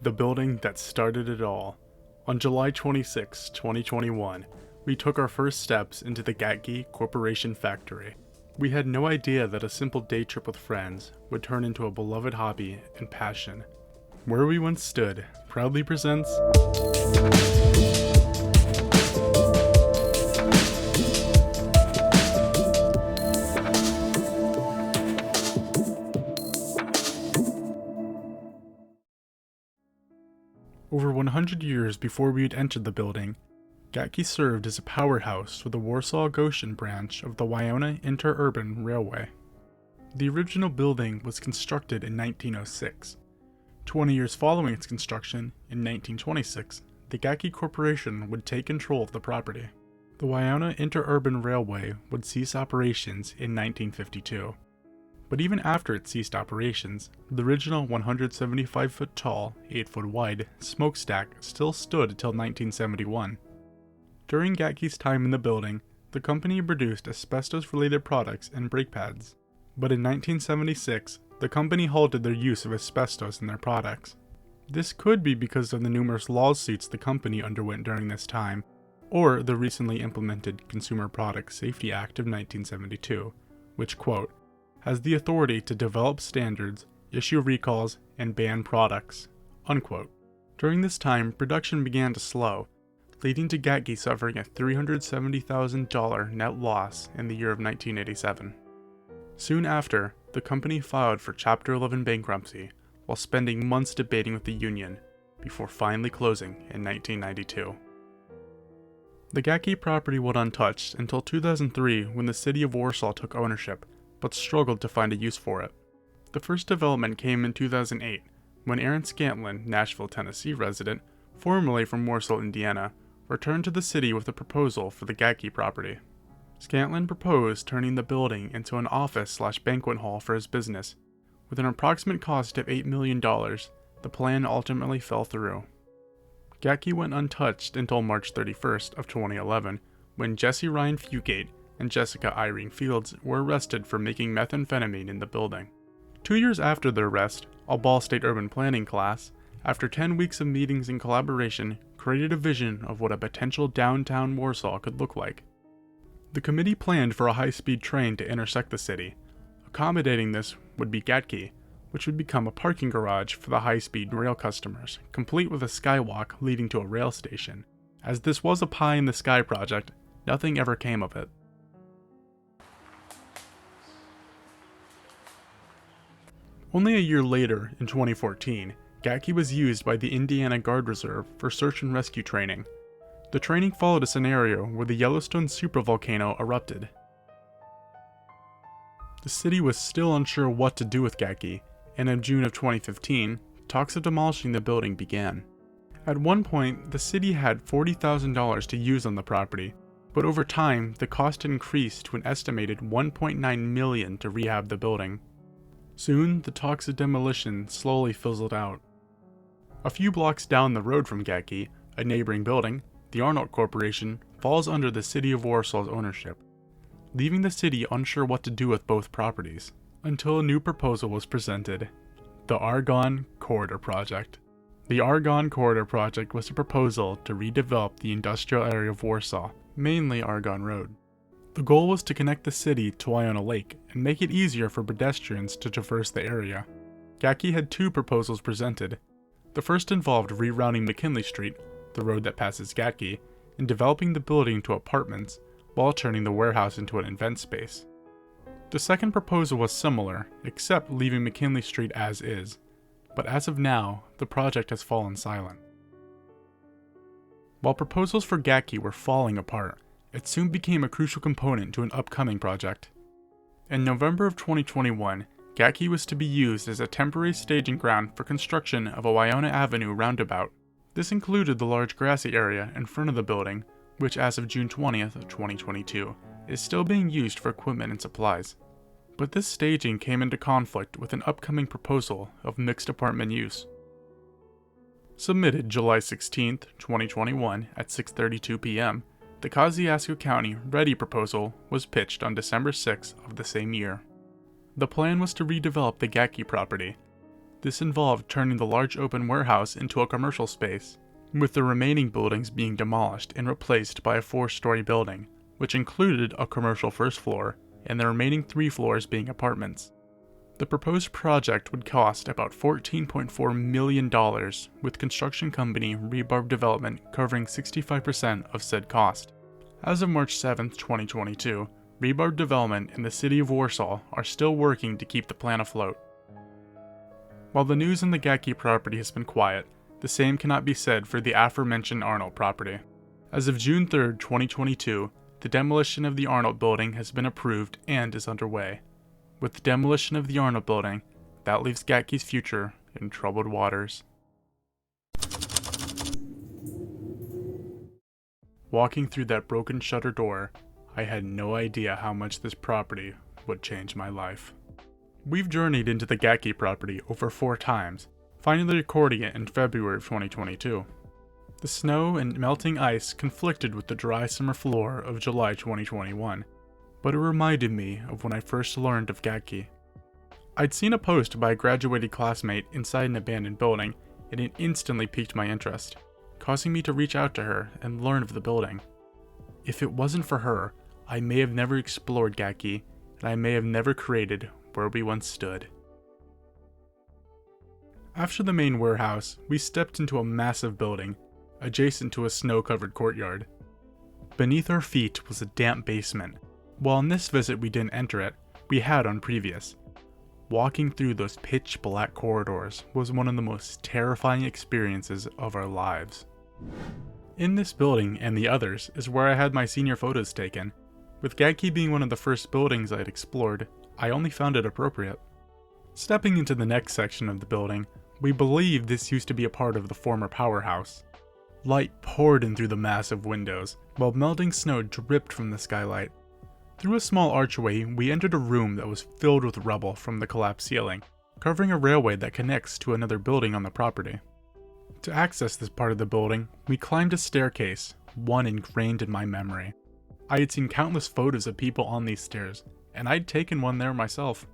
the building that started it all. On July 26, 2021, we took our first steps into the Gatke Corporation factory. We had no idea that a simple day trip with friends would turn into a beloved hobby and passion. Where We Once Stood proudly presents Over 100 years before we had entered the building, Gatke served as a powerhouse for the Warsaw-Goshen branch of the Wyona Interurban Railway. The original building was constructed in 1906. 20 years following its construction, in 1926, the Gatke Corporation would take control of the property. The Wyona Interurban Railway would cease operations in 1952. But even after it ceased operations, the original 175-foot tall, 8-foot wide smokestack still stood until 1971. During Gatke's time in the building, the company produced asbestos-related products and brake pads. But in 1976, the company halted their use of asbestos in their products. This could be because of the numerous lawsuits the company underwent during this time, or the recently implemented Consumer Product Safety Act of 1972, which, quote, has the authority to develop standards, issue recalls, and ban products, unquote. During this time, production began to slow, leading to Gatke suffering a $370,000 net loss in the year of 1987. Soon after, the company filed for Chapter 11 bankruptcy, while spending months debating with the union, before finally closing in 1992. The Gatke property went untouched until 2003 when the city of Warsaw took ownership, but struggled to find a use for it. The first development came in 2008, when Aaron Scantlin, Nashville, Tennessee resident, formerly from Warsaw, Indiana, returned to the city with a proposal for the Gatke property. Scantlin proposed turning the building into an office/banquet hall for his business. With an approximate cost of $8 million, the plan ultimately fell through. Gatke went untouched until March 31st of 2011, when Jesse Ryan Fugate and Jessica Irene Fields were arrested for making methamphetamine in the building. 2 years after their arrest, Oddball State Urban Planning class, after 10 weeks of meetings and collaboration, created a vision of what a potential downtown Warsaw could look like. The committee planned for a high-speed train to intersect the city. Accommodating this would be Gatke, which would become a parking garage for the high-speed rail customers, complete with a skywalk leading to a rail station. As this was a pie-in-the-sky project, nothing ever came of it. Only a year later, in 2014, Gatke was used by the Indiana Guard Reserve for search and rescue training. The training followed a scenario where the Yellowstone supervolcano erupted. The city was still unsure what to do with Gatke, and in June of 2015, talks of demolishing the building began. At one point, the city had $40,000 to use on the property, but over time, the cost increased to an estimated $1.9 million to rehab the building. Soon, the talks of demolition slowly fizzled out. A few blocks down the road from Gatke, a neighboring building, the Arnold Corporation, falls under the city of Warsaw's ownership, leaving the city unsure what to do with both properties, until a new proposal was presented, the Argonne Corridor Project. The Argonne Corridor Project was a proposal to redevelop the industrial area of Warsaw, mainly Argonne Road. The goal was to connect the city to Wyona Lake and make it easier for pedestrians to traverse the area. Gatke had two proposals presented. The first involved rerouting McKinley Street, the road that passes Gatke, and developing the building into apartments, while turning the warehouse into an event space. The second proposal was similar, except leaving McKinley Street as is, but as of now, the project has fallen silent. While proposals for Gatke were falling apart, it soon became a crucial component to an upcoming project. In November of 2021, Gatke was to be used as a temporary staging ground for construction of a Wyona Avenue roundabout. This included the large grassy area in front of the building, which as of June 20th of 2022, is still being used for equipment and supplies. But this staging came into conflict with an upcoming proposal of mixed apartment use. Submitted July 16th, 2021 at 6:32 p.m., the Kosciuszko County Ready proposal was pitched on December 6th of the same year. The plan was to redevelop the Gatke property. This involved turning the large open warehouse into a commercial space, with the remaining buildings being demolished and replaced by a 4-story building, which included a commercial first floor, and the remaining 3 floors being apartments. The proposed project would cost about $14.4 million, with construction company Rebarb Development covering 65% of said cost. As of March 7, 2022, Rebarb Development and the City of Warsaw are still working to keep the plan afloat. While the news on the Gatke property has been quiet, the same cannot be said for the aforementioned Arnold property. As of June 3, 2022, the demolition of the Arnold building has been approved and is underway. With the demolition of the Arnold building, that leaves Gatke's future in troubled waters. Walking through that broken shutter door, I had no idea how much this property would change my life. We've journeyed into the Gatke property over 4 times, finally recording it in February of 2022. The snow and melting ice conflicted with the dry summer floor of July 2021, but it reminded me of when I first learned of Gatke. I'd seen a post by a graduated classmate inside an abandoned building, and it instantly piqued my interest, causing me to reach out to her and learn of the building. If it wasn't for her, I may have never explored Gatke, and I may have never created where we once stood. After the main warehouse, we stepped into a massive building, adjacent to a snow-covered courtyard. Beneath our feet was a damp basement. While on this visit we didn't enter it, we had on previous. Walking through those pitch-black corridors was one of the most terrifying experiences of our lives. In this building and the others is where I had my senior photos taken. With Gatke being one of the first buildings I'd explored, I only found it appropriate. Stepping into the next section of the building, we believe this used to be a part of the former powerhouse. Light poured in through the massive windows, while melting snow dripped from the skylight. Through a small archway, we entered a room that was filled with rubble from the collapsed ceiling, covering a railway that connects to another building on the property. To access this part of the building, we climbed a staircase, one ingrained in my memory. I had seen countless photos of people on these stairs, and I'd taken one there myself.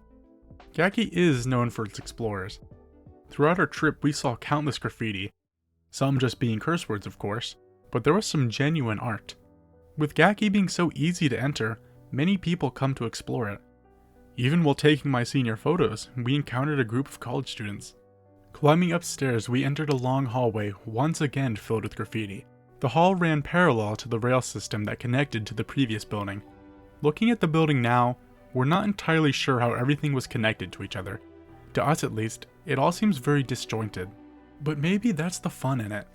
Gatke is known for its explorers. Throughout our trip, we saw countless graffiti, some just being curse words of course, but there was some genuine art. With Gatke being so easy to enter, many people come to explore it. Even while taking my senior photos, we encountered a group of college students. Climbing upstairs, we entered a long hallway once again filled with graffiti. The hall ran parallel to the rail system that connected to the previous building. Looking at the building now, we're not entirely sure how everything was connected to each other. To us at least, it all seems very disjointed. But maybe that's the fun in it.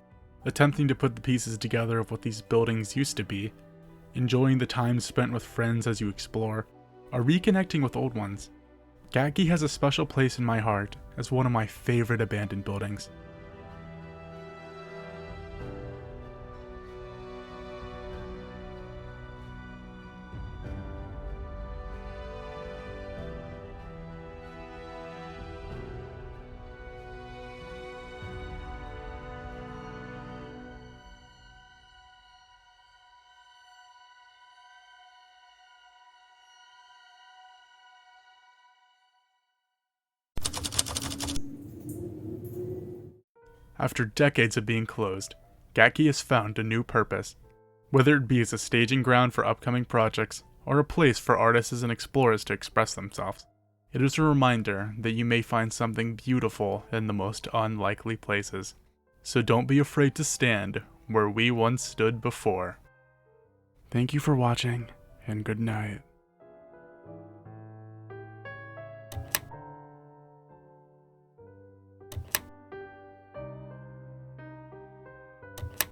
Attempting to put the pieces together of what these buildings used to be, enjoying the time spent with friends as you explore, or reconnecting with old ones. Gatke has a special place in my heart as one of my favorite abandoned buildings. After decades of being closed, Gatke has found a new purpose. Whether it be as a staging ground for upcoming projects, or a place for artists and explorers to express themselves, it is a reminder that you may find something beautiful in the most unlikely places. So don't be afraid to stand where we once stood before. Thank you for watching, and good night.